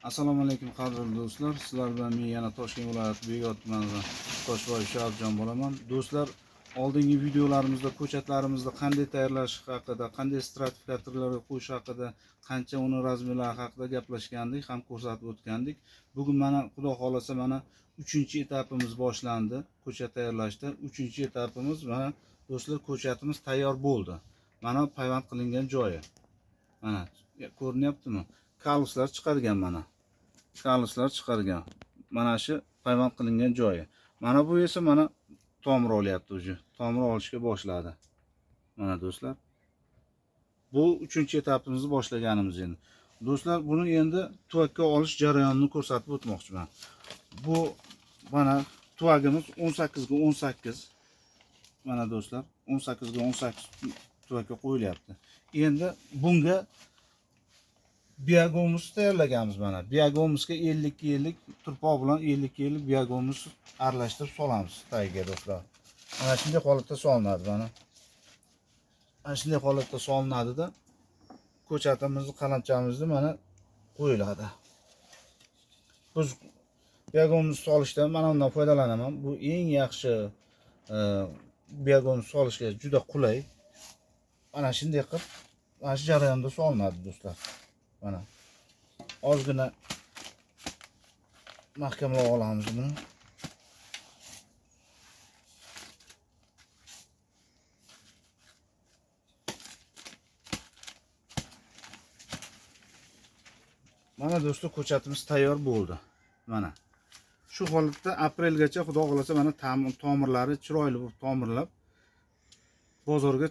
Assalomu alaykum qadrli do'stlar. Sizlar bilan men yana Toshkent viloyati Beg'ot tumanidan Toshboyev Sharifjon bo'laman. Do'stlar, oldingi videolarimizda ko'chatlarimizni qanday tayyorlash haqida, qanday stratifikatorlarga qo'yish haqida, qancha uni razmerlari haqida gaplashgandik, ham ko'rsatib o'tgandik. Bugun mana Xudo xolasa mana 3-etapimiz boshlandi ko'chat tayyorlashda. 3-etapimiz mana do'stlar, ko'chatimiz tayyor bo'ldi. Mana payvand qilingan joyi. Mana ko'rinyaptimi? Kaluslar chiqargan mana. Kaluslar chiqargan. Mana shu payvand qilingan joyi. Mana bu esa mana tomir olyapti o'zi. Tomir olishga boshladi. Mana do'stlar. Bu 3-etapimizni boshlaganimiz endi. Do'stlar, buni endi tuvakka olish jarayonini ko'rsatib o'tmoqchiman. Bu mana tuvagimiz 18 ga 18. Mana do'stlar, 18 ga 18 tuvakka qo'yilyapti. Endi bunga biagomuz tayyorlaganmiz mana. Biagomuzga 50-50 turpoq bilan 50-50 biagomuz aralashtirib solamiz tagiga do'stlar. Mana shunday holatda solinadi mana. Mana shunday holatda solinadi-da ko'chatimizni, qalamchamizni mana qo'yiladi. Biz biagomuz solishdan mana undan foydalanaman. Bu eng yaxshi biagomuz solishga juda qulay. Mana shunday qilib, mana shu jarayonda solinadi do'stlar. Mana ozgina mahkamlab olamiz buni. Mana do'stlar, ko'chatimiz tayyor bo'ldi. Mana shu holatda aprelgacha Xudo xolasa mana tomirlari chiroyli bo'lib tomirlab bozorga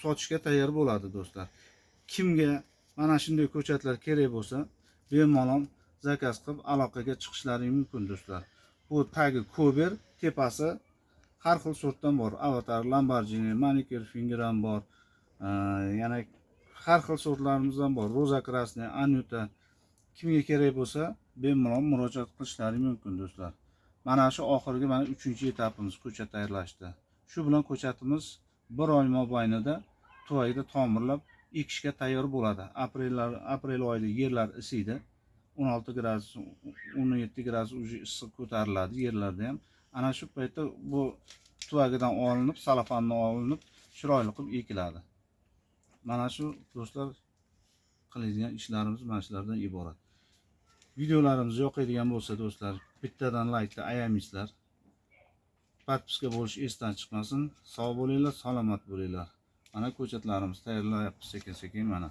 sotishga tayyor bo'ladi do'stlar. Kimga mana shunday ko'chatlar kerak bo'lsa, bemalol zakaz qilib aloqaga chiqishlari mumkin do'stlar. Bu tagi Kober, tepasi har xil sortdan bor. Avatar, Lamborghini, Manicure Finger ham bor. Yana har xil sortlarimizdan bor. Roza Krasnaya, Anyuta. Kimga kerak bo'lsa, bemalol murojaat qilishlari mumkin do'stlar. Mana shu oxirgi mana 3-etapimiz ko'chat tayyorlashdi. Shu bilan ko'chatimiz 1 oy mobaynida tuvagida tomirlab ekishga tayyor bo'ladi. Aprel oyida yerlar isiydi. 16 gradus, 17 gradus issiq ko'tariladi yerlarda ham. Ana shu paytda bu tuvagidan olinib, salafandan olinib, chiroyli qilib ekiladi. Mana shu do'stlar, qiladigan ishlarimiz mana shulardan iborat. Videolarimiz yoqadigan bo'lsa do'stlar, bittadan laykni ayamaysizlar. Podpiska bo'lish esdan chiqmasin. Sog' bo'linglar, salomat bo'linglar. Mana ko'chatlarimiz tayyorlayapmiz sekin-sekin mana.